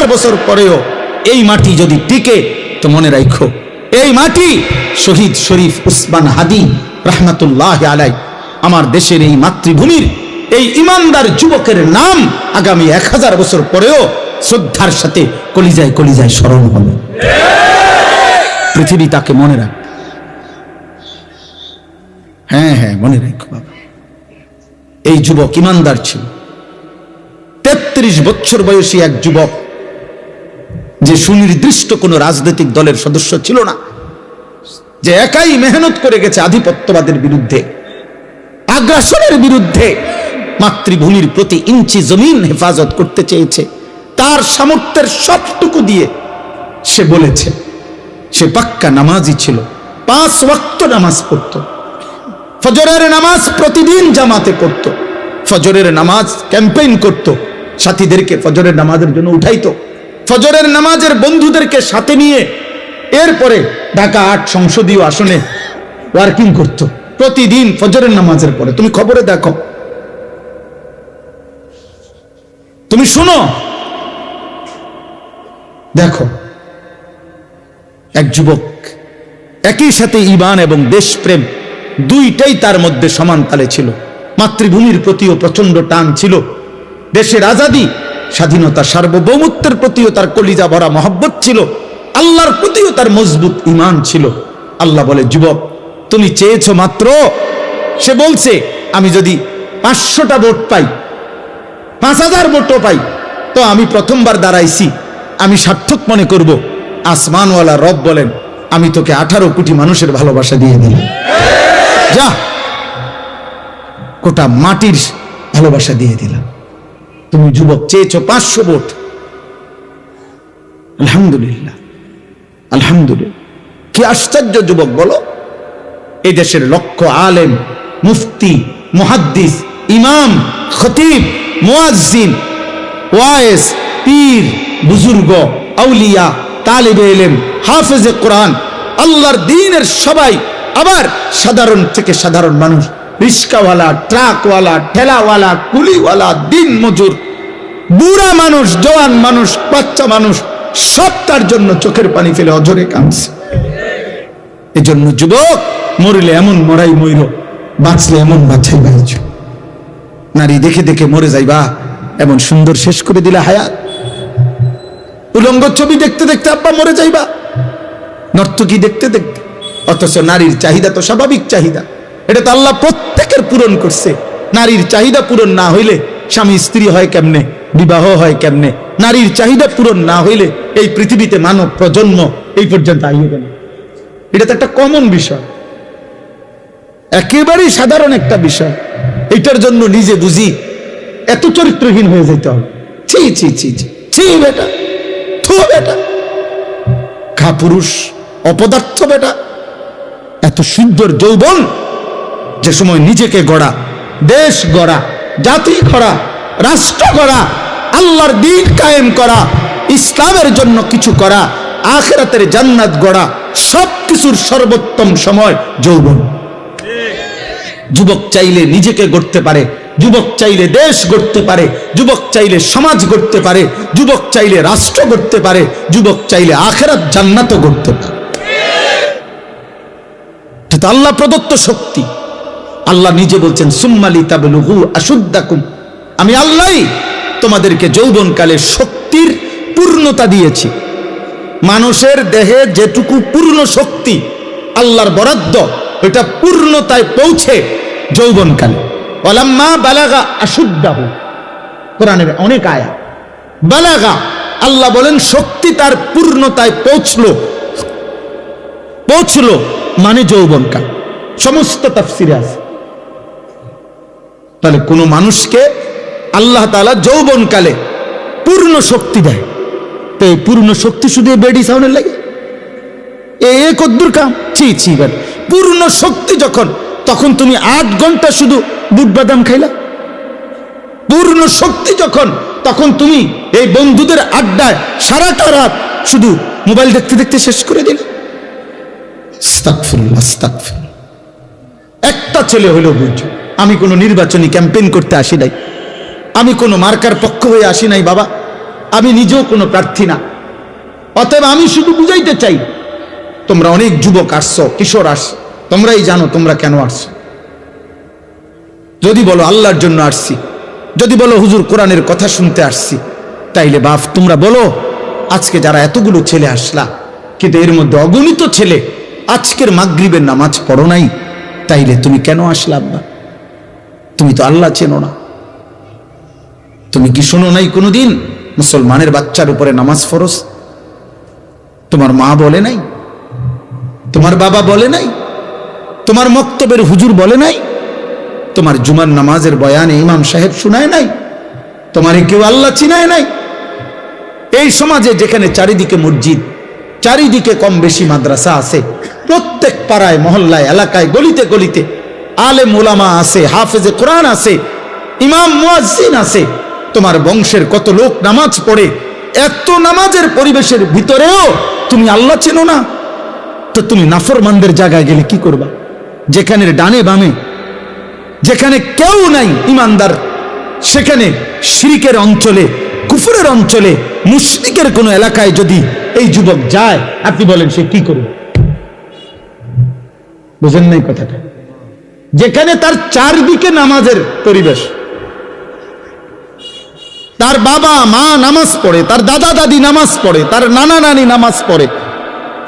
1000 বছর পরেও এই মাটি যদি টিকে তো মনে রাখো, এই মাটি শহীদ শরীফ উসমান হাদি রহমাতুল্লাহ আলাইহি আমার দেশের এই মাতৃভূমির এই ইমানদার যুবকের নাম আগামী 1000 বছর পরেও শ্রদ্ধার সাথে কলিজায় কলিজায় স্মরণ হবে। পৃথিবী তাকে মনে রাখবে। হ্যাঁ হ্যাঁ, মনে রাখো বাবা, এই যুবক ইমানদার ছিল। 33 বছর বয়সী এক যুবক, যে সুনির্দিষ্ট কোনো রাজনৈতিক দলের সদস্য ছিল না, যে একাই মেহনত করে গেছে আধিপত্যবাদের বিরুদ্ধে, আগ্রাসনের বিরুদ্ধে, মাতৃভূমির প্রতি ইঞ্চি জমিন হেফাজত করতে চেয়েছে। তার সামর্থ্যের সবটুকু দিয়ে সে বলেছে, সে পাক্কা নামাজি ছিল, 5 ওয়াক্ত নামাজ পড়ত, ফজরের নামাজ প্রতিদিন জামাতে পড়ত, ফজরের নামাজ ক্যাম্পেইন করত, সাথীদেরকে ফজরের নামাজের জন্য উঠাইতো, ফজরের নামাজের বন্ধুদেরকে সাথে নিয়ে এরপরে ঢাকা 8 সংসদীয় আসনে ওয়ার্কিং করত প্রতিদিন ফজরের নামাজের পরে। তুমি খবরে দেখো, তুমি শুনো, দেখো এক যুবক একই সাথে ঈমান এবং দেশপ্রেম দুইটাই তার মধ্যে সমান তালে ছিল। মাতৃভূমির প্রতিও প্রচন্ড টান ছিল, দেশের আজাদী স্বাধীনতা সার্বভৌমত্বের প্রতিও তার কলিজা ভরা মহব্বত ছিল, আল্লাহর প্রতিও তার মজবুত ঈমান ছিল। আল্লাহ বলে, যুবক তুমি চেয়েছো মাত্র, সে বলছে আমি যদি 500টা ভোট পাই, 5000 ভোটও পাই, তো আমি প্রথমবার দাঁড়াইছি, আমি সার্থক মনে করব। আসমানওয়ালা রব বলেন, আমি তোকে 18 কোটি মানুষের ভালোবাসা দিয়ে দিলাম, যা গোটা মাটির ভালোবাসা দিয়ে দিলাম। তুমি যুবক চেয়েছো 500 ভোট, আলহামদুলিল্লাহ আলহামদুলিল্লাহ। কি আশ্চর্য যুবক বলো, এই দেশের লক্ষ আলেম, মুফতি, মুহাদ্দিস, ইমাম, খতিব, মুয়াজ্জিন, ওয়াইজ, পীর, বুজুর্গ, আউলিয়া, তালিবে ইলম, হাফেজে কোরআন, আল্লাহর দ্বীনের সবাই, আবার সাধারণ থেকে সাধারণ মানুষ, রিস্কাওয়ালা, ট্রাকওয়ালা, ঠেলাওয়ালা, কুলিওয়ালা, দিন মজুর, বুড়া মানুষ, জওয়ান মানুষ, বাচ্চা মানুষ, সব তার জন্য চোখের পানি ফেলে অঝরে কাঁদছে। এজন্য যুবক, মরলে এমন মরাই মইর, বাঁচলে এমন বাঁচাই বাঁচ। নারী দেখে দেখে মরে যাইবা, এমন সুন্দর শেষ করে দিলা হায়াত। উলঙ্গ ছবি দেখতে দেখতে আব্বা মরে যাইবা, নর্তকী দেখতে দেখতে। অথচ নারীর চাহিদা তো স্বাভাবিক চাহিদা, এটা তো আল্লাহ প্রত্যেকের পূরণ করছে। নারীর চাহিদা পূরণ না হইলে স্বামী স্ত্রী হয় কেমনে, বিবাহ হয় কেমনে? নারীর চাহিদা পূরণ না হইলে এই পৃথিবীতে মানব প্রজন্ম এই পর্যন্ত আইবে না। এটা তো একটা কমন বিষয়, একেবারেই সাধারণ একটা বিষয়। এটার জন্য নিজে বুঝি এত চরিত্রহীন হয়ে যেতে হবে? ছি ছি ছি ছি ছি বেটা, থু বেটা, খা পুরুষ, অপদার্থ বেটা। এত সুন্দর যৌবন, যে সময় নিজেকে গড়া, দেশ গড়া, জাতি গড়া, রাষ্ট্র গড়া, আল্লাহর দ্বীন কায়েম করা, ইসলামের জন্য কিছু করা, আখিরাতের জান্নাত গড়া, সবকিছুর সর্বোত্তম সময় যৌবন। যুবক চাইলে নিজেকে গড়তে পারে, যুবক চাইলে দেশ গড়তে পারে, যুবক চাইলে সমাজ গড়তে পারে, যুবক চাইলে রাষ্ট্র গড়তে পারে, যুবক চাইলে আখিরাত জান্নাতও গড়তে পারে। এটা আল্লাহ প্রদত্ত শক্তি। আল্লাহ নিজে বলছেন, সুম্মালি তাবলুগু আশুদ্দাকুম, আমি আল্লাহই তোমাদেরকে যৌবনকালে শক্তির পূর্ণতা দিয়েছি। মানুষের দেহে যেটুকু পূর্ণ শক্তি আল্লাহর বরাদ্দ, এটা পূর্ণতায় পৌঁছে যৌবনকালে। ওয়ালাম্মা বালাগা আশুদ্দাহু, কোরআনের অনেক আয়াত। বালাগা, আল্লাহ বলেন শক্তি তার পূর্ণতায় পৌঁছলো মানে যৌবনকাল। সমস্ত তাফসিরে আছে। তাহলে কোন মানুষকে আল্লাহ তাআলা যৌবনকালে পূর্ণ শক্তি দেয়, তো এই পূর্ণ শক্তি শুধু বেডি সাউন্ডের লাগে? এ কদ্দুর কাম, ছি ছি। পূর্ণ শক্তি যখন, তখন তুমি 8 ঘন্টা শুধু বুট বাদাম খাইলা। পূর্ণ শক্তি যখন, তখন তুমি এই বন্ধুদের আড্ডায় সারাটা রাত শুধু মোবাইল দেখতে দেখতে শেষ করে দিলে। আস্তাগফিরুল্লাহ, আস্তাগফিরুল্লাহ। একটা ছেলে হলো বুঝছো, আমি কোনো নির্বাচনী ক্যাম্পেইন করতে আসি নাই, আমি কোনো মার্কার পক্ষ হয়ে আসি নাই বাবা, আমি নিজেও কোনো প্রার্থী না। অতএব আমি শুধু বুঝাইতে চাই, তোমরা অনেক যুবক আসছো, কিশোর আসছো, তোমরাই জানো তোমরা কেন আসছো। যদি বলো আল্লাহর জন্য আসছি, যদি বলো হুজুর কোরআনের কথা শুনতে আসছি, তাইলে বাপ তোমরা বলো আজকে যারা এতগুলো ছেলে আসলা, কিন্তু এর মধ্যে অগণিত ছেলে আজকের মাগরিবের নামাজ পড়ো নাই, তাইলে তুমি কেন আসলা আব্বা? তুমি তো আল্লাহ চেনো না। তুমি কি শোনো নাই কোনোদিন মুসলমানের বাচ্চার উপরে নামাজ ফরজ? তোমার মা বলে নাই? তোমার বাবা বলে নাই? তোমার মক্তবের হুজুর বলে নাই? তোমার জুমার নামাজের বয়ানে ইমাম সাহেব শুনায় নাই? তোমারে কেউ আল্লাহ চিনায় নাই? এই সমাজে যেখানে চারিদিকে মসজিদ, চারিদিকে কম বেশি মাদ্রাসা আছে, প্রত্যেক পাড়ায় মহল্লায় এলাকায় গলিতে গলিতে আলেম ওলামা আছে, হাফেজে কোরআন আছে, ইমাম মুয়াজ্জিন আছে, তোমার বংশের কত লোক নামাজ পড়ে, এত নামাজের পরিবেশের ভিতরেও তুমি আল্লাহ চেনো না, তো তুমি নাফরমানদের জায়গায় গেলে কি করবা? যেখানে ডানে বামে যেখানে কেউ নাই ইমানদার, সেখানে শিরকের অঞ্চলে, কুফরের অঞ্চলে, মুশরিকের কোন এলাকায় যদি এই যুবক যায়, আপনি বলেন সে কি করবে? বুঝেন নাই কথাটা? যেখানে তার চারদিকে নামাজের পরিবেশ, তার বাবা মা নামাজ পড়ে, তার দাদা দাদি নামাজ পড়ে, তার নানা নানি নামাজ পড়ে,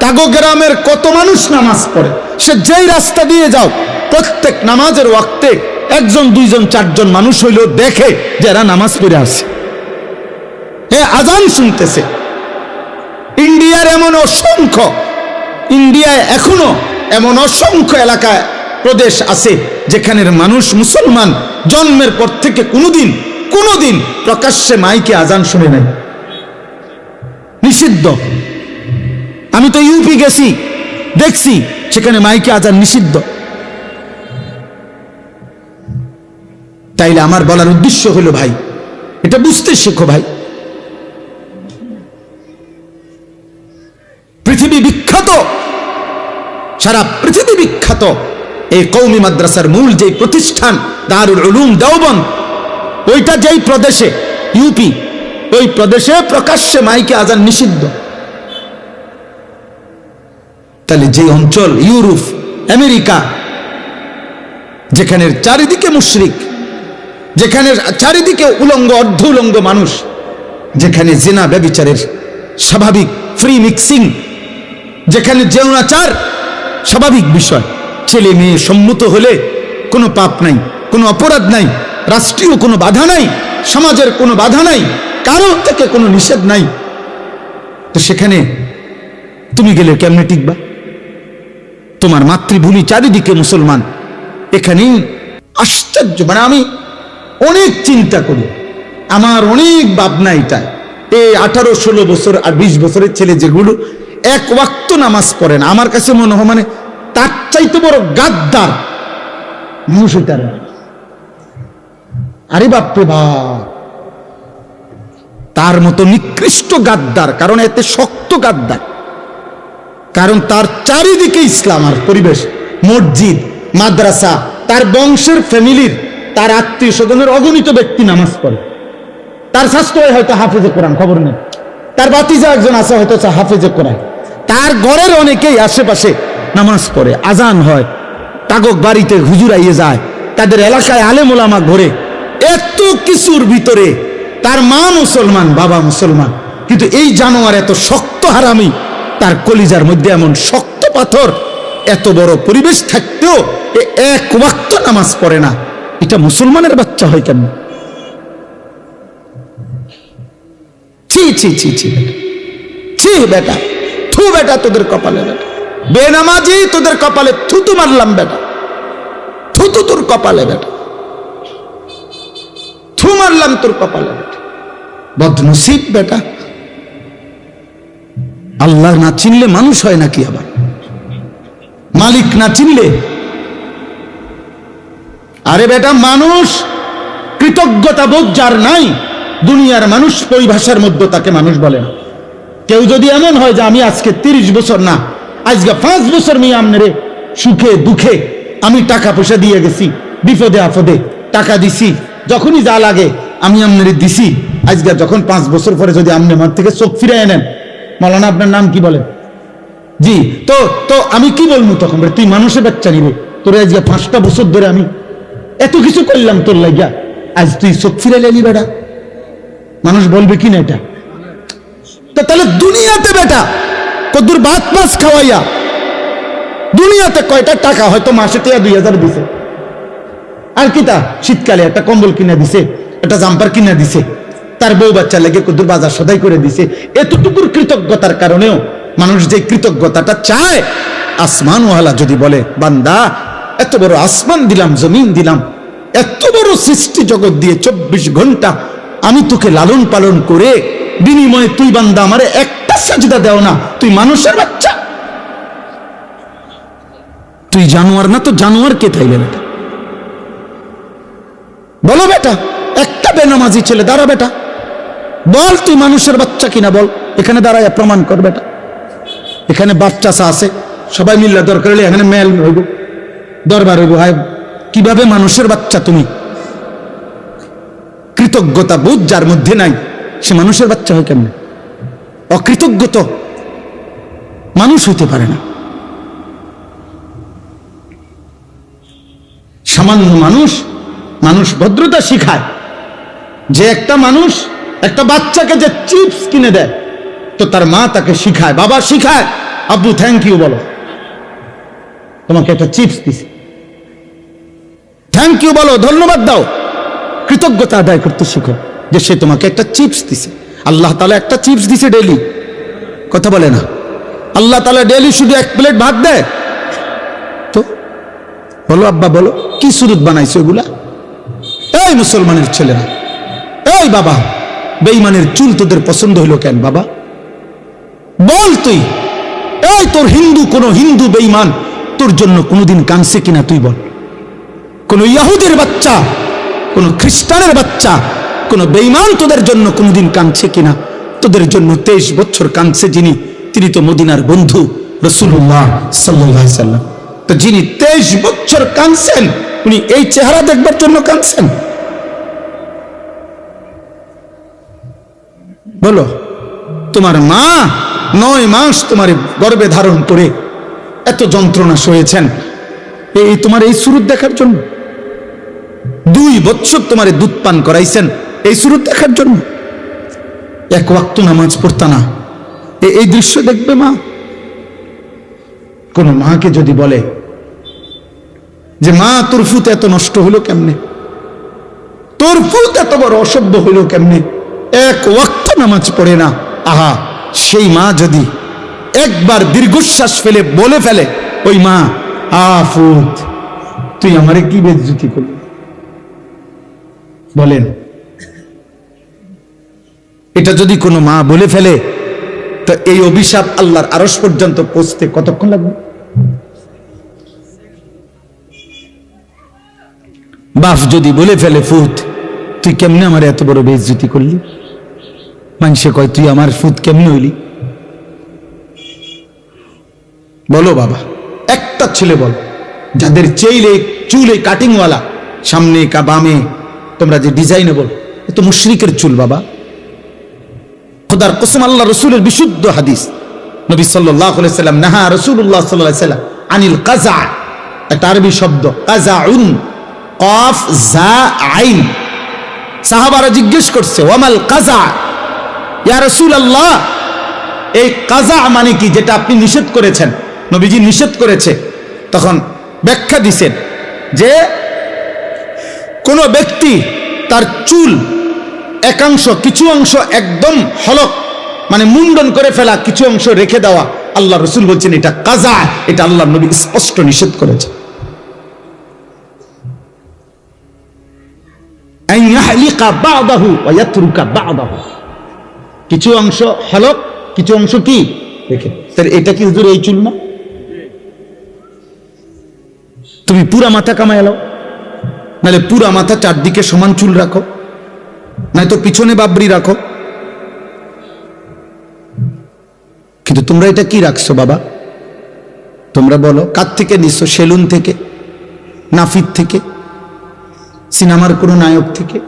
তাগো গ্রামের কত মানুষ নামাজ পড়ে, সে যেই রাস্তা দিয়ে যাও প্রত্যেক নামাজের ওয়াক্তে একজন দুইজন চারজন মানুষ হইলেও দেখে যারা নামাজ পড়ে আসে, আজান শুনতেছে। ইন্ডিয়ার এমন অসংখ্য, ইন্ডিয়ায় এখনো এমন অসংখ্য এলাকায় প্রদেশ আছে যেখানের মানুষ মুসলমান জন্মের পর থেকে কোনোদিন প্রকাশ্যে মাইকে আজান শুনে নাই, নিষিদ্ধ। আমি তো ইউপি গেছি, দেখছি সেখানে মাইকে আজান নিষিদ্ধ। তাইলে আমার বলার উদ্দেশ্য হলো ভাই, এটা বুঝতে শেখো ভাই। পৃথিবী বিখ্যাত, সারা পৃথিবী বিখ্যাত এই কওমি মাদ্রাসার মূল যে প্রতিষ্ঠান দারুল উলুম দেওবন্দ, ওইটা যেই প্রদেশে, ইউপি, ওই প্রদেশে প্রকাশ্যে মাইকে আজান নিষিদ্ধ। তাহলে যে অঞ্চল ইউরোপ, আমেরিকা, যেখানের চারিদিকে মুশরিক, যেখানে চারিদিকে উলঙ্গ অর্ধ উলঙ্গ মানুষ, যেখানে জিনা ব্যভিচারের স্বাভাবিক ফ্রি মিক্সিং, যেখানে যৌনাচার স্বাভাবিক বিষয়, ছেলে মেয়ে সম্মত হলে কোনো পাপ নাই, কোনো অপরাধ নাই, রাষ্ট্রীয় কোনো বাধা নাই, সমাজের কোনো বাধা নাই, কারো থেকে কোনো নিষেধ নাই, তো সেখানে তুমি গেলে কেমনে টিকবা? তোমার মাতৃভূমি চারিদিকে মুসলমান, এখানেই আশ্চর্য। মানে আমি অনেক চিন্তা করি, আমার অনেক ভাবনা এটা, এই 18-16 বছর আর 20 বছরের ছেলে যেগুলো এক ওয়াক্ত নামাজ পড়ে না, আমার কাছে মনে হয় মানে তার চাইতে বড় গাদ্দার মানুষ হইতে পারে না। আরে বাপরে বাপ, তার মতো নিকৃষ্ট গাদ্দার, কারণ এতে শক্ত গাদ্দার, কারণ তার চারিদিকে ইসলাম আর পরিবেশ, মসজিদ, মাদ্রাসা, তার বংশের ফ্যামিলির, তার আত্মীয় স্বজনের অগণিত ব্যক্তি নামাজ পড়ে, তার শাস্ত্র হয়তো হাফেজে কোরআন, খবর নেই, তার বাতিজা একজন আছে হয়তো হাফেজে কোরআন, তার ঘরের অনেকেই আশেপাশে নামাজ পড়ে, আজান হয়, তাগক বাড়িতে হুজুর আইয়ে যায়, তাদের এলাকায় আলেম ওলামা ঘোরে, এত কিছুর ভিতরে তার মা মুসলমান, বাবা মুসলমান, কিন্তু এই জানোয়ার এত শক্ত হারামি, তার কলিজার মধ্যে এমন শক্ত পাথর, এত বড় পরিবেশ থাকতেও এক ওয়াক্ত নামাজ পড়ে না, এটা মুসলমানের বাচ্চা হয় কেন? ছি ছি ছি ছি ছি বেটা, থু বেটা তোদের কপালে, বেটা বেনামাজি তোদের কপালে থুতু মারলাম বেটা, থুতু তোর কপালে বেটা, থু মারলাম তোর কপালে বেটা, বদনসিব বেটা। আল্লাহ না চিনলে মানুষ হয় নাকি? আবার মালিক না চিনলে? আরে বেটা, মানুষ কৃতজ্ঞতা বোধ যার নাই, দুনিয়ার মানুষ পরিভাষার মধ্যে তাকে মানুষ বলে না। কেউ যদি এমন হয় যে আমি আজকে 30 বছর না, আজকে 5 বছর মেয়ে আমনে সুখে দুঃখে আমি টাকা পয়সা দিয়ে গেছি, বিপদে আপদে টাকা দিছি, যখনই যা লাগে আমি আপনার দিছি, আজকে যখন 5 বছর পরে যদি আপনি আমার থেকে চোখ ফিরে নেন, মাওলানা আপনার নাম কি বলেন? জি, তো তো আমি কি বলবো তখন? তুই মানুষের বাচ্চা নিবে, তোর আজকে 5টা বছর ধরে আমি এত কিছু করলাম তোর লাগিয়া, আজ তুই চোখ ফিরে লেলি বেটা? মানুষ বলবে কি না এটা? তাহলে দুনিয়াতে বেটা কদ্দুর ভাত মাছ খাওয়াইয়া দুনিয়াতে কয়টা টাকা, হয়তো মাসে 2000 দিছে, আর কি তা শীতকালে একটা কম্বল কিনে দিছে, একটা জাম্পার কিনে দিছে, তার বউ বাচ্চা লেগে কদ্দুর বাজার সদাই করে দিছে। এতটুকুর কৃতজ্ঞতার কারণেও মানুষ যে কৃতজ্ঞতাটা চায়, আসমান ওয়ালা যদি বলে বান্দা এত বড় আসমান দিলাম, জমিন দিলাম, এত বড় সৃষ্টি জগৎ দিয়ে 24 ঘন্টা আমি তোকে লালন পালন করে বিনিময়ে তুই বান্দা আমারে একটা সাজদা দেও না, তুই মানুষের বাচ্চা, তুই জানোয়ার না? তো জানোয়ার কে তাইলে বেটা? বলো বেটা, একটা বেনামাজি ছেলে দাঁড়া বেটা, বল তুই মানুষের বাচ্চা কিনা, বল, এখানে দাঁড়ায় প্রমাণ কর বেটা। এখানে বাচ্চা আছে, সবাই মিল্লা দরকার হলে এখানে মেল হইব, দরবার হইব, হায় কিভাবে মানুষের বাচ্চা তুমি? কৃতজ্ঞতা বোধ যার মধ্যে নাই, সে মানুষের বাচ্চা হয় কেমনে? অকৃতজ্ঞ তো মানুষ হইতে পারে না। সামান্য মানুষ, মানুষ ভদ্রতা শিখায়। যে একটা মানুষ একটা বাচ্চাকে যে চিপস কিনে দেয়, তো তার মা তাকে শিখায়, বাবা শিখায়, আব্বু থ্যাংক ইউ বলো, তোমাকে একটা চিপস দিছে, থ্যাংক ইউ বলো, ধন্যবাদ দাও, কৃতজ্ঞতা আদায় করতে শিখো যে সে তোমাকে একটা চিপস দিছে। আল্লাহ তাআলা একটা চিপস দিছে ডেইলি, কথা বলে না? আল্লাহ তাআলা ডেইলি শুধু 1 প্লেট ভাত দেয়? তো বলো আব্বা বলো, কি সুরত বানাইছে ওগুলা? এই মুসলমানের ছেলেরা, এই বাবা, বেঈমানের চুল তোদের পছন্দ হইলো কেন বাবা? বল তুই, এই তোর হিন্দু, কোন হিন্দু বেঈমান তোর জন্য কোনোদিন কাঁদছে কিনা তুই বল? কোন ইহুদির বাচ্চা, কোন খ্রিস্টানের বাচ্চা, কোন বেঈমান তোদের জন্য কোনোদিন কাঁদছে কিনা? তোদের জন্য 23 বছর কাঁদছে যিনি, তিনি তো মদিনার বন্ধু রাসূলুল্লাহ সাল্লাল্লাহু আলাইহি সাল্লাম। তো যিনি 23 বছর কাঁদছেন, উনি এই চেহারা দেখবার জন্য কাঁদছেন? বলো, তোমার মা 9 মাস তোমার গর্ভে ধারণ করে এত যন্ত্রণা সয়েছেন এই তোমার এই সুরত দেখার জন্য? 2 বছর তোমার দুধ পান করাইছেন এই সুরত দেখার জন্য? 1 ওয়াক্ত নামাজ পড়তা না, এই দৃশ্য দেখবে মা? কোন মাকে যদি বলে যে মা তোর ফুত এত নষ্ট হলো কেমনে, তোর ফুত এত বড় অসভ্য হইল কেমনে, 1 ওয়াক্ত নামাজ পড়ে না, আহা, সেই মা যদি একবার দীর্ঘশ্বাস ফেলে বলে ফেলে, ওই মা, ফুত তুই আমারে কি বেইজ্জতি করলি, বলেন? এটা যদি কোনো মা বলে ফেলে, তো এই অভিশাপ আল্লাহর আরশ পর্যন্ত পৌঁছতে কতক্ষণ লাগবে? বাপ যদি বলে ফেলে, ফুত তুই কেমনে আমার এত বড় বেইজ্জতি করলি, মানুষে কয় তুই আমার ফুত কেমনে হইলি? বলো বাবা, একটা ছেলে বল যাদের চেইলে চুলে কাটিংওয়ালা, সামনে কা বামে তোমরা যে ডিজাইনেবল, এ তো মুশরিকের চুল বাবা। খোদার কসম, আল্লাহ রাসূলের বিশুদ্ধ হাদিস, নবী সাল্লাল্লাহু আলাইহি সাল্লাম, নাহা রাসূলুল্লাহ সাল্লাল্লাহু আলাইহি সাল্লাম আনিল কাযা, একটা আরবি শব্দ কাযাউন, কফ জা আইন। সাহাবারা জিজ্ঞেস করছে, ওয়ামাল কাযা ইয়া রাসূলুল্লাহ, এই কাযা মানে কি, যেটা আপনি নিষেধ করেছেন, নবীজি নিষেধ করেছে? তখন ব্যাখ্যা দিছেন যে কোন ব্যক্তি তার চুল একাংশ, কিছু অংশ একদম হলক মানে মুন্ডন করে ফেলা, কিছু অংশ রেখে দেওয়া, আল্লাহ রাসূল বলছেন এটা কাযা, এটা আল্লাহ নবী স্পষ্ট নিষেধ করেছে। আন ইয়াহলিকা বা'দাহু ওয়া ইয়াতরুকা বা'দাহু, কিছু অংশ হলক, কিছু অংশ কি রেখে। তাহলে এটা কি হুজুর এই চুল না? তুমি পুরা মাথা কামায় এলো, নাহলে পুরা মাথা চারদিকে সমান চুল রাখো, নয়তো পিছনে বাবরি রাখো। কিন্তু তোমরা এটা কি রাখছো বাবা? তোমরা বলো, কার থেকে নিছো? সেলুন থেকে, নাফিদ থেকে, সিনেমার কোন নায়ক থেকে,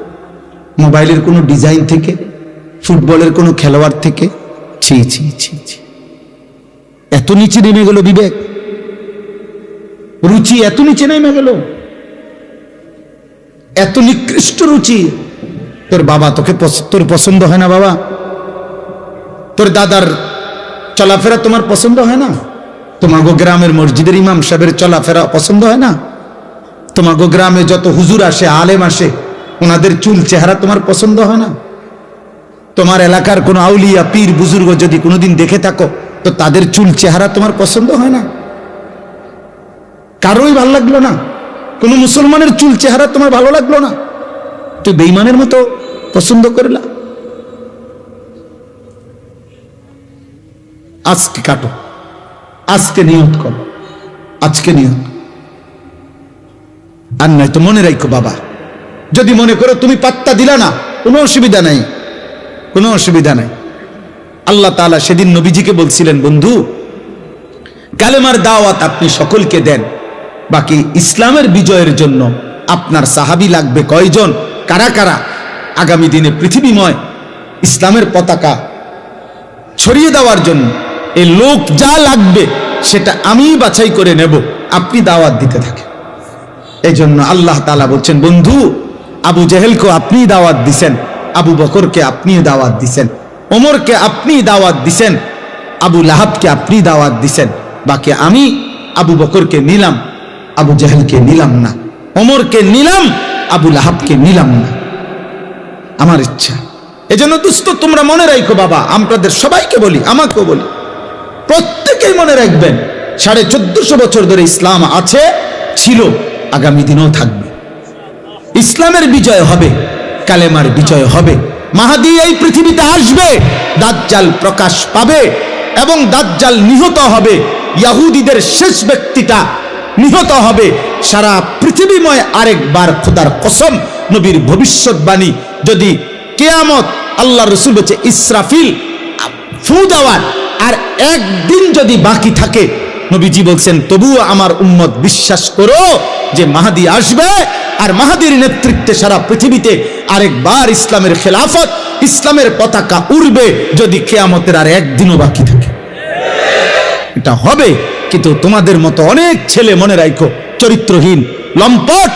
মোবাইলের কোনো ডিজাইন থেকে, ফুটবলের কোনো খেলোয়াড় থেকে। ছি ছি ছি ছি, এত নিচে নেমে গেল বিবেক, রুচি এত নিচে নেমে গেল, এত নিকৃষ্ট রুচি। তোর বাবা তোর পছন্দ হয় না বাবা? তোর দাদার চলাফেরা তোমার পছন্দ হয় না? তোমাগো গ্রামের মসজিদের ইমাম সাহেবের চলাফেরা পছন্দ হয় না? তোমাগো গ্রামে যত হুজুর আসে, আলেম আসে, ওনাদের চুল চেহারা তোমার পছন্দ হয় না? তোমার এলাকার কোনো আউলিয়া পীর বুজুর্গ যদি কোনোদিন দেখে থাকো, তো তাদের চুল চেহারা তোমার পছন্দ হয় না? কারোই ভালো লাগলো না? কোন মুসলমানের চুল চেহারা তোমার ভালো লাগলো না? তুই বেঈমানের মতো পছন্দ করলা। আজকে কাটো, আজকে নিয়ত করো, আজকে নিয়ত। আর নয় তো মনে রাখো বাবা, যদি মনে করো তুমি পাত্তা দিলা না, কোনো অসুবিধা নাই, কোনো অসুবিধা নাই। আল্লাহ তাআলা সেদিন নবীজিকে বলছিলেন, বন্ধু কালেমার দাওয়াত আপনি সকলকে দেন, বাকি ইসলামের বিজয়ের জন্য আপনার সাহাবী লাগবে কয়জন, কারা কারা আগামী দিনে পৃথিবীময় ইসলামের পতাকা ছড়িয়ে দেওয়ার জন্য এই লোক যা লাগবে সেটা আমি বাছাই করে নেব, আপনি দাওয়াত দিতে থাকেন। এই জন্য আল্লাহ তাআলা বলছেন, বন্ধু আবু জেহেলকে আপনি দাওয়াত দিছেন, আবু বকরকে আপনি দাওয়াত দিছেন, ওমরকে আপনি দাওয়াত দিছেন, আবু লাহাবকে আপনি দাওয়াত দিছেন, বাকি আমি আবু বকরকে নিলাম, আবু জেহেলকে নিলাম না, ওমরকে নিলাম, আবু লাহাবকে নিলাম না। আমার ইচ্ছা। এজন্য দোস্ত তোমরা মনে রাখো বাবা, আপনাদের সবাইকে বলি, আমাকেও বলি, প্রত্যেকেই মনে রাখবেন 1450 বছর ধরে ইসলাম আছে, ছিল, আগামী দিনেও থাকবে। ইসলামের বিজয় হবে, কালেমার বিজয় হবে। মাহদী এই পৃথিবীতে আসবে, দাজ্জাল প্রকাশ পাবে এবং দাজ্জাল নিহত হবে। ইহুদিদের শেষ ব্যক্তিটা নিহত হবে। সারা পৃথিবীময় আরেকবার খোদার কসম, নবীর ভবিষ্যৎবাণী, যদি কিয়ামত, আল্লাহ রাসূল বলেছে ইসরাফিল ফু দেওয়ার আর একদিন যদি বাকি থাকে, নবীজি বলছেন তবুও আমার উম্মত বিশ্বাস করো যে মাহদী আসবে, আর মাহদীর নেতৃত্বে সারা পৃথিবীতে আরেকবার ইসলামের খেলাফত, ইসলামের পতাকা উড়বে, যদি কিয়ামতের আর একদিনও বাকি থাকে। এটা হবে, কিন্তু তোমাদের মতো অনেক ছেলে মনে রাখো, চরিত্রহীন, লম্পট,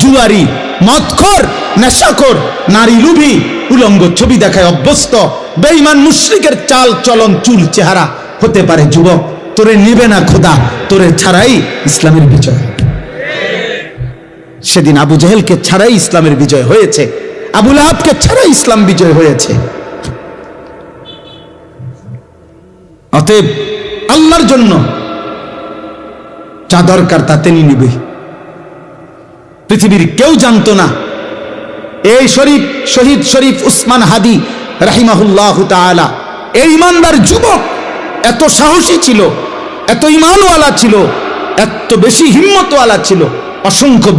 জুয়ারি, মদখোর, নেশাখোর, নারী লুভী, উলঙ্গ ছবি দেখায় অভ্যস্ত, বেঈমান মুশরিকের চাল চলন, চুল চেহারা হতে পারে যুবক, তোরে নিবে না খোদা, তোরে ছাড়াই ইসলামের বিজয়। সেদিন আবু জেহেলকে ছাড়াই ইসলামের বিজয় হয়েছে, আবু লাহাবকে ছাড়াই ইসলাম বিজয় হয়েছে। অতএব আল্লাহর জন্য যা দরকার তা তিনি নিবে। পৃথিবীর কেউ জানতো না এই শহীদ শরীফ উসমান হাদি রাহিমাহুল্লাহ তাআলা, এই ইমানদার যুবক এত সাহসী ছিল, এত ইমানওয়ালা ছিল, এত বেশি হিম্মতওয়ালা ছিল। অসংখ্য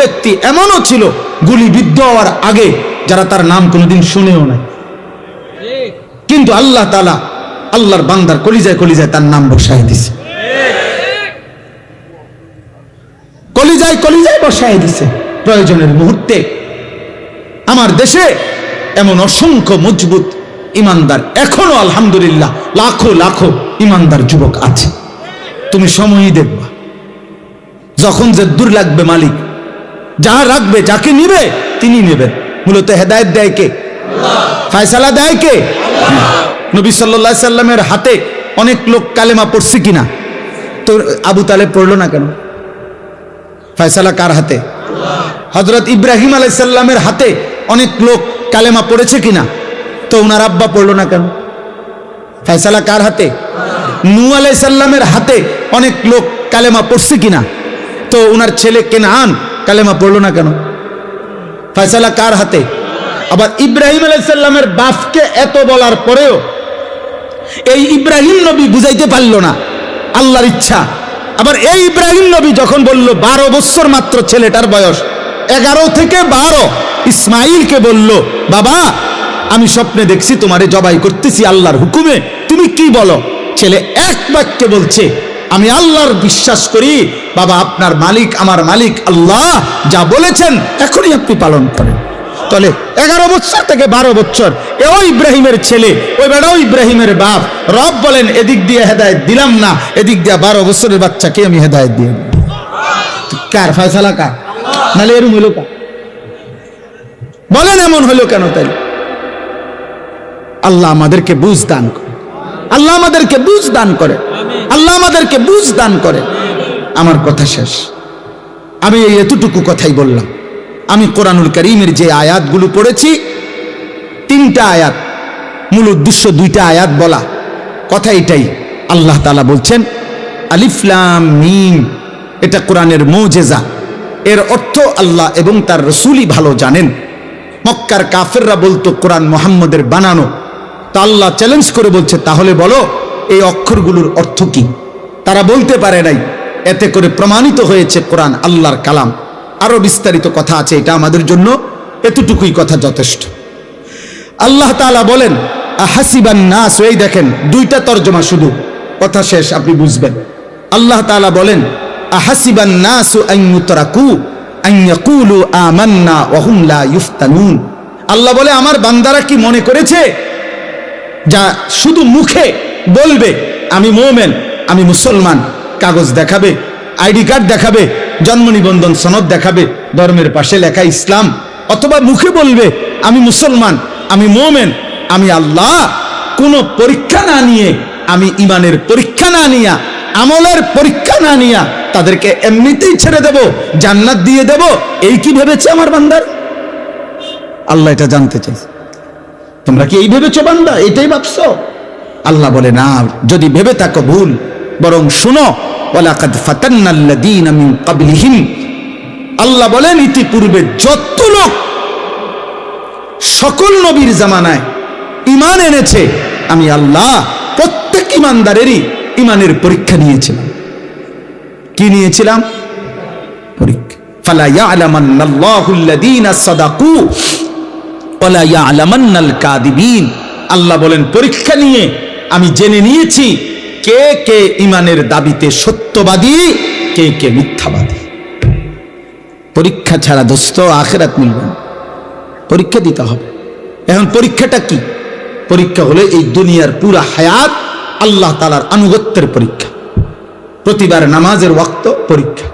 ব্যক্তি এমনও ছিল গুলিবিদ্ধ হওয়ার আগে যারা তার নাম কোনোদিন শুনেও নাই, কিন্তু আল্লাহ তাআলা আল্লাহর বান্দার কলিজায় কলিজায় তার নাম বসায় দিছে, কলিজায় কলিজায় বসায় দিছে। প্রয়োজনের মুহূর্তে আমার দেশে এমন অসংখ্য মজবুত ইমানদার এখনো আলহামদুলিল্লাহ লাখো লাখো ইমানদার যুবক আছে। তুমি সময়ই দেখবা, যখন যে দূর লাগবে মালিক যা রাখবে, যাকে নিবে তিনি নেবেন। মূলত হেদায়েত দেয় কে? ফয়সালা দেয় কে? নবী সাল্লাল্লাহু আলাইহি সাল্লামের হাতে অনেক লোক কালেমা পড়ছে কিনা? তো আবু তালেব পড়লো না কেন? ফয়সালা কার হাতে? হযরত ইব্রাহিম আলাইহিস সালামের হাতে অনেক লোক কালেমা পড়েছে কিনা? তো ওনার আব্বা পড়লো না কেন? ফয়সালা কার হাতে? নূহ আলাইহিস সালামের হাতে অনেক লোক কালেমা পড়ছে কিনা? তো ওনার ছেলে কেনান কালেমা পড়লো না কেন? ফয়সালা কার হাতে? আবার ইব্রাহিম আলাইহিস সালামের বাপকে এত বলার পরেও এই ইব্রাহিম নবী বুঝাইতে পারলো না আল্লাহর ইচ্ছা। আবার এই ইব্রাহিম নবী যখন বলল 12 বছর মাত্র ছেলেটার বয়স, 11 থেকে 12, ইসমাইলকে বলল, বাবা আমি স্বপ্নে দেখছি তোমারে জবাই করতেছি আল্লাহর হুকুমে, তুমি কি বলো? ছেলে এক বাক্যে বলছে আমি আল্লাহর বিশ্বাস করি। বাবা, আপনার মালিক আমার মালিক আল্লাহ, যা বলেছেন এখনই আপনি পালন করেন। তাহলে 11 বছর থেকে 12 বছর ওই ইব্রাহিমের ছেলে, ওই বেটাও ইব্রাহিমের বাপ, রব বলেন এদিক দিয়ে হেদায়েত দিলাম না, এদিক দিয়ে 12 বছরের বাচ্চাকে আমি হেদায়েত দিয়ে দিই। কার ফয়সালা? কার? নালে এরম হইল কার? বলেন এমন হইল কেন? তাই আল্লাহ আমাদেরকে বুঝ দান করে, আল্লাহ আমাদেরকে বুঝ দান করে, আল্লাহ আমাদেরকে বুঝ দান করে। আমার কথা শেষ। আমি এই এতটুকু কথাই বললাম। আমি কোরআনুল কারীমের যে আয়াতগুলো পড়েছি, 3টা আয়াত, মূল উদ্দেশ্য 2টা আয়াত বলা, কথা এটাই। আল্লাহ তাআলা বলছেন আলিফ লাম মিম, এটা কোরআনের মুজিজা। এর অর্থ আল্লাহ এবং তার রাসূলই ভালো জানেন। মক্কার কাফেররা বলতো কোরআন মুহাম্মদের বানানো। তা আল্লাহ চ্যালেঞ্জ করে বলছে, তাহলে বলো এই অক্ষরগুলোর অর্থ কি? তারা বলতে পারে নাই। এতে করে প্রমাণিত হয়েছে কোরআন আল্লাহর কালাম। আরো বিস্তারিত কথা আছে, এটা আমাদের জন্য এতটুকুই কথা যথেষ্ট। আল্লাহ তাআলা বলেন আহাসিবান নাস, এই দেখেন 2টা তরজমা, শুধু কথা শেষ আপনি বুঝবেন। আল্লাহ তাআলা বলেন আহাসিবান নাসু আন ইউতরাকু আন ইয়াকুলু আমান্না ওয়া হুম লা ইফতানুন। আল্লাহ বলে আমার বান্দারা কি মনে করেছে যা শুধু মুখে বলবে আমি মুমিন, আমি মুসলমান, কাগজ দেখাবে, আইডি কার্ড দেখাবে, জন্ম নিবন্ধন সনদ দেখাবে, ধর্মের পাশে লেখা ইসলাম, অথবা মুখে বলবে আমি মুসলমান, আমি মুমিন, আমি আল্লাহ, কোনো পরীক্ষা না নিয়ে, আমি ইমানের পরীক্ষা না নিয়া, আমলের পরীক্ষা না নিয়া তাদেরকে এমনিতেই ছেড়ে দেব, জান্নাত দিয়ে দেব, এই কি ভেবেছে আমার বান্দার? আল্লাহ এটা জানতে চাইছে। তোমরা কি এই ভেবেছো বান্দা? এটাই ভাবছো? আল্লাহ বলে না, যদি ভেবে থাকো ভুল, বরং শুনো ওয়ালাকাদ ফাতান্নাল্লাযীনা মিন ক্বাবলিহিম। আল্লাহ বলেন ইতিপূর্বে যত লোক সকল নবীর জামানায় ঈমান এনেছে, আমি আল্লাহ প্রত্যেক ঈমানদারেরই ঈমানের পরীক্ষা নিয়েছিলাম। কি নিয়েছিলাম? পরীক্ষা। ফালা ইয়ালামান্নাল্লাহুল্লাযীনা সাদাকু ওয়ালা ইয়ালামান্নাল কাযিবিন। আল্লাহ বলেন পরীক্ষা নিয়ে আমি জেনে নিয়েছি কে কে ঈমানের দাবিতে সত্যবাদী, কে কে মিথ্যাবাদী। পরীক্ষা ছাড়া দোস্ত আখিরাত মিলবে না, পরীক্ষা দিতে হবে। এখন পরীক্ষাটা কি? পরীক্ষা হলো এই দুনিয়ার পুরা হায়াত আল্লাহ তাআলার আনুগত্যের পরীক্ষা। প্রতিবার নামাজের ওয়াক্ত পরীক্ষা,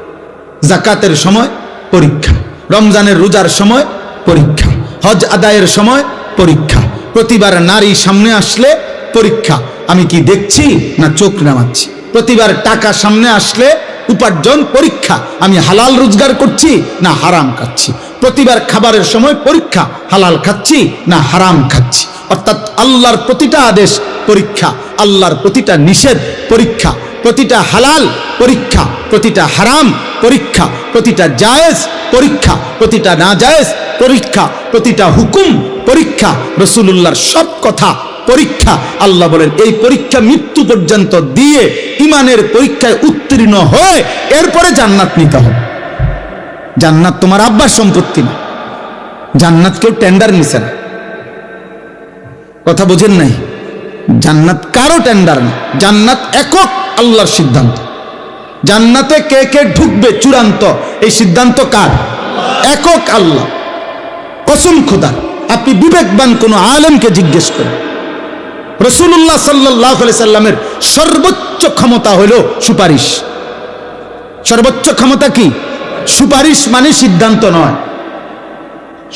যাকাতের সময় পরীক্ষা, রমজানের রোজার সময় পরীক্ষা, হজ আদায়ের সময় পরীক্ষা, প্রতিবার নারী সামনে আসলে পরীক্ষা, আমি কি দেখছি না চোখ নামাচ্ছি, প্রতিবার টাকা সামনে আসলে উপার্জন পরীক্ষা, আমি হালাল রোজগার করছি না হারাম খাচ্ছি, প্রতিবার খাবারের সময় পরীক্ষা, হালাল খাচ্ছি না হারাম খাচ্ছি। অর্থাৎ আল্লাহর প্রতিটা আদেশ পরীক্ষা, আল্লাহর প্রতিটা নিষেধ পরীক্ষা, প্রতিটা হালাল পরীক্ষা, প্রতিটা হারাম পরীক্ষা, প্রতিটা জায়েজ পরীক্ষা, প্রতিটা নাজায়েজ পরীক্ষা, প্রতিটা হুকুম পরীক্ষা, রাসূলুল্লাহর সব কথা পরীক্ষা। আল্লাহ বলেন এই পরীক্ষা মৃত্যু পর্যন্ত দিয়ে ঈমানের পরীক্ষায় উত্তীর্ণ হয়ে এরপরে জান্নাত নিতে হবে। জান্নাত তোমার আব্বার সম্পত্তি না, জান্নাত কেউ টেন্ডার নিছে না। কথা বোঝেন নাই? জান্নাত কারো টেন্ডার না, জান্নাত একক আল্লাহর সিদ্ধান্ত। জান্নাতে কে কে ঢুকবে চূড়ান্ত এই সিদ্ধান্ত কার? একক আল্লাহ। কসম খোদা, আপনি বিবেকবান কোন আলেমকে জিজ্ঞেস করেন, রাসূলুল্লাহ সাল্লাল্লাহু আলাইহি সাল্লামের সর্বোচ্চ ক্ষমতা হলো সুপারিশ। সর্বোচ্চ ক্ষমতা কি? সুপারিশ মানে সিদ্ধান্ত নয়,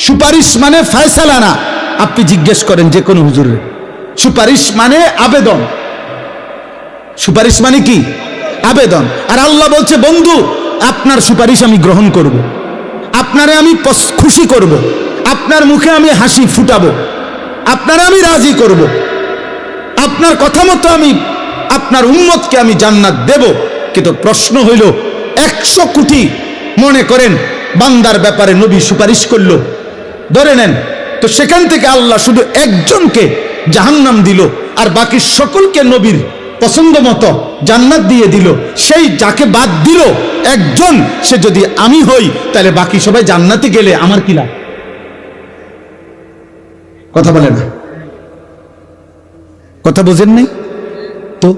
সুপারিশ মানে ফয়সালা না। আপনি জিজ্ঞেস করেন যে কোনো হুজুরের, সুপারিশ মানে আবেদন। সুপারিশ মানে কি? আবেদন। আর আল্লাহ বলছে বন্ধু আপনার সুপারিশ আমি গ্রহণ করব, আপনারে আমি খুশি করব, আপনার মুখে আমি হাসি ফুটাবো, আপনারে আমি রাজি করব, আপনার কথা মতো আমি আপনার উম্মতকে আমি জান্নাত দেব। কিন্তু প্রশ্ন হইল 100 কোটি মনে করেন বান্দার ব্যাপারে নবী সুপারিশ করলো, ধরে নেন, তো সেখান থেকে আল্লাহ শুধু একজনকে জাহান্নাম দিল আর বাকি সকলকে নবীর পছন্দ মতো জান্নাত দিয়ে দিল। সেই যাকে বাদ দিল একজন, সে যদি আমি হই তাহলে বাকি সবাই জান্নাতে গেলে আমার কি লাভ? কথা বলে না, কথা বোঝেন নাই তো?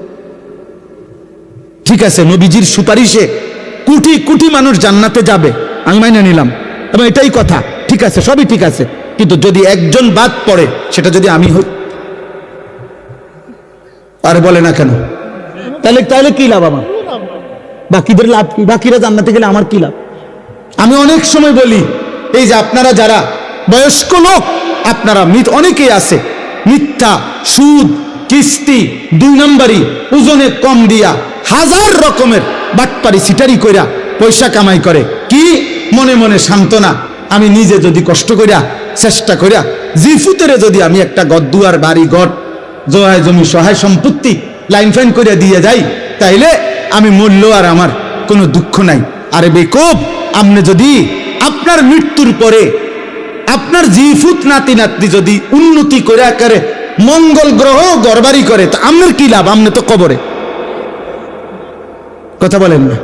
ঠিক আছে, নবীজির সুপারিশে কোটি কোটি মানুষ জান্নাতে যাবে, আমি মাইনে নিলাম, এবং এটাই কথা, ঠিক আছে, সবই ঠিক আছে। কিন্তু যদি একজন বাদ পড়ে, সেটা যদি আমি হই, আর বলে না কেন, তাহলে তাহলে কি লাভ আমার? বাকিদের লাভ কি? বাকিরা জান্নাতে গেলে আমার কি লাভ? আমি অনেক সময় বলি, এই যে আপনারা যারা বয়স্ক লোক, আপনারা অনেকেই আছে মিথ্যা, সুদ, কিস্তি, 2 নম্বরি, ওজনে কম দিয়া, হাজার রকমের বাটপারি সিটারি কইরা পয়সা কামাই করে। কি মনে মনে সান্ত্বনা, আমি নিজে যদি কষ্ট কইরা চেষ্টা কইরা জিফুতেরে যদি আমি একটা গদ্দুয়ার বাড়ি ঘর জয় জমি সহায় সম্পত্তি লাইন ফাইন করে দিয়ে যাই, তাইলে আমি মূল্য আর আমার কোনো দুঃখ নাই। আরে বেকুব, আপনি যদি আপনার মৃত্যুর পরে আপনার জিফুত নাতি নাতনি যদি উন্নতি করে আকারে মঙ্গল গ্রহ গড়বাড়ি করে, তা আপনার কি লাভ? আপনি তো কবরে, কথা বলেন না,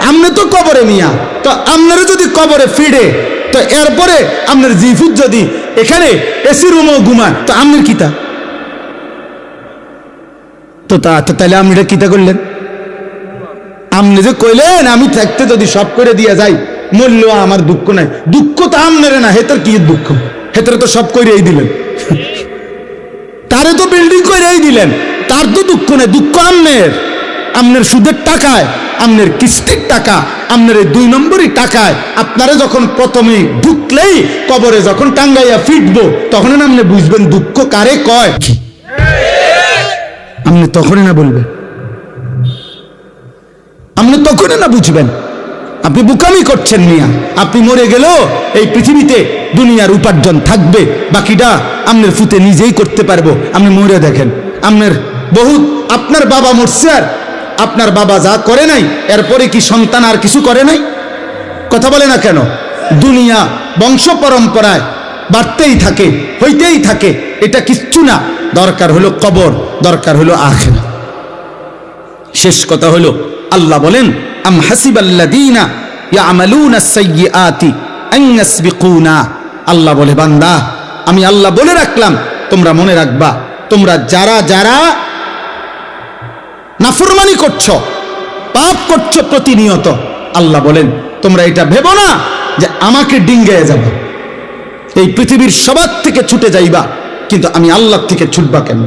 আপনি তো কবরে মিয়া। তো আপনারা যদি কবরে ফিরে, তো এরপরে আপনার জিফুত যদি এখানে এসি রুমও ঘুমায়, তো আপনার কিতা? তো তাহলে আপনি এটা কিতা করলেন? আপনি যে কইলেন আমি থাকতে যদি সব করে দিয়ে যাই, মূল্য আমার দুঃখ নাই, দুঃখ তো আমনেরে না, হেতার কি দুঃখ? হেতারে তো সব করেই দিলেন, তারে তো বিল্ডিং করেই দিলেন, তার তো দুঃখ নেই, দুঃখ আমনের। আমনের সুদের টাকায়, আমনের কিস্তির টাকা, আমনের 2 নম্বরই টাকায় আপনারা যখন প্রথমে ঢুকলেই কবরে যখন টাঙ্গাইয়া ফিটবো, তখন আপনি বুঝবেন দুঃখ কারে কয়। আপনি তখনই না বলবেন, আপনি তখনই না বুঝবেন। আপনি বুকামি করছেন মিয়া। আপনি মরে গেলেও এই পৃথিবীতে দুনিয়ার উপার্জন থাকবে, বাকিটা আপনার ফুতে নিজেই করতে পারবো। আপনি মরে দেখেন, আপনার বহুত, আপনার বাবা মরছে, আর আপনার বাবা যা করে নাই, এরপরে কি সন্তান আর কিছু করে নাই? কথা বলে না কেন? দুনিয়া বংশ পরম্পরায় বাড়তেই থাকে, হইতেই থাকে, এটা কিচ্ছু না। দরকার হলো কবর, দরকার হলো আখিরাত। শেষ কথা হলো, আল্লাহ বলেন, আম হাসিবাল্লাযীনা ইয়ামালুনা আস-সাইয়্যাতি আন ইয়াসবিকুনা। আল্লাহ বলে, বান্দা, আমি আল্লাহ বলে রাখলাম, তোমরা মনে রাখবা, তোমরা যারা যারা নাফরমানি করছো, পাপ করছো প্রতিনিয়ত, আল্লাহ বলেন তোমরা এটা ভেবো না যে আমাকে ডিঙ্গায় যাবে, এই পৃথিবীর সবার থেকে ছুটে যাইবা, কিন্তু আমি আল্লাহ থেকে ছুটবা কেন?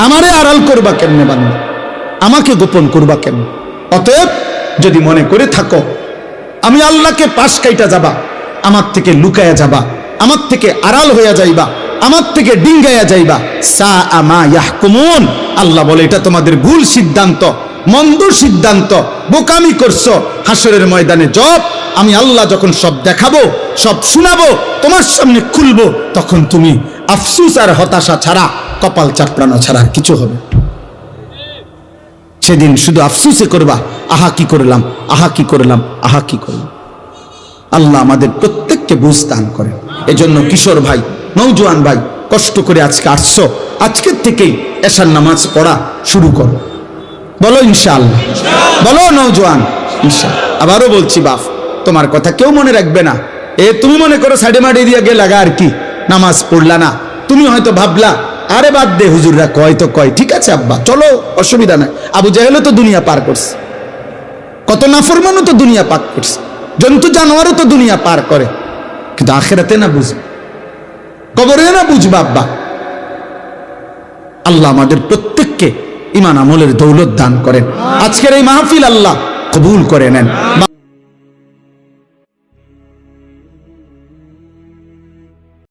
আমারে আড়াল করবা কেমনে বান্দা? আমাকে গোপন করবা কেন? অতএব যদি মনে করে থাকো আমি আল্লাহকে পাশ কাইটা যাবা, আমার থেকে লুকায়া যাবা, আমার থেকে আড়াল হইয়া যাইবা, আমার থেকে ডিঙ্গাইয়া যাইবা, সা আমা ইয়াহকুমুন। আল্লাহ বলে, এটা তোমাদের ভুল সিদ্ধান্ত, মন্দ সিদ্ধান্ত, বোকামি করছো। হাসরের ময়দানে জব আমি আল্লাহ যখন সব দেখাবো, সব শোনাবো, তোমার সামনে খুলবো, তখন তুমি আফসুস আর হতাশা ছাড়া, কপাল চাপড়ানো ছাড়া কিছু হবে। সেদিন শুধু আফসুসে করবা, আহা কি করলাম, আহা কি করলাম, আহা কি করলাম। আল্লাহ আমাদের প্রত্যেককে বুঝ দান করে। এজন্য কিশোর ভাই, নওজোয়ান ভাই, কষ্ট করে আজকে আসছো, আজকের থেকেই এশার নামাজ পড়া শুরু করো। বলো ইনশাআল্লাহ, বলো নওজোয়ান ইনশাআল্লাহ। আবারও বলছি বাপ, তোমার কথা কেউ মনে রাখবে না। তুমি মনে করো সাইডে মাডে দিয়ে গে লাগা আর কি, নামাজ পড়লা না। তুমি হয়তো ভাবলা, আরে বাদ দে, হুজুররা কয় তো কয়, ঠিক আছে আব্বা চলো, অসুবিধা নাই। আবু জাহেলও তো দুনিয়া পার করছে, কত নাফরমানও তো দুনিয়া পার করছে, জন্তু জানোয়ারও তো দুনিয়া পার করে, কিন্তু আখিরাতে না বুঝবে, কবরে না বুঝবা আব্বা। আল্লাহ আমাদের প্রত্যেককে ঈমান আমলের দৌলত দান করেন। আজকের এই মাহফিল আল্লাহ কবুল করে নেন।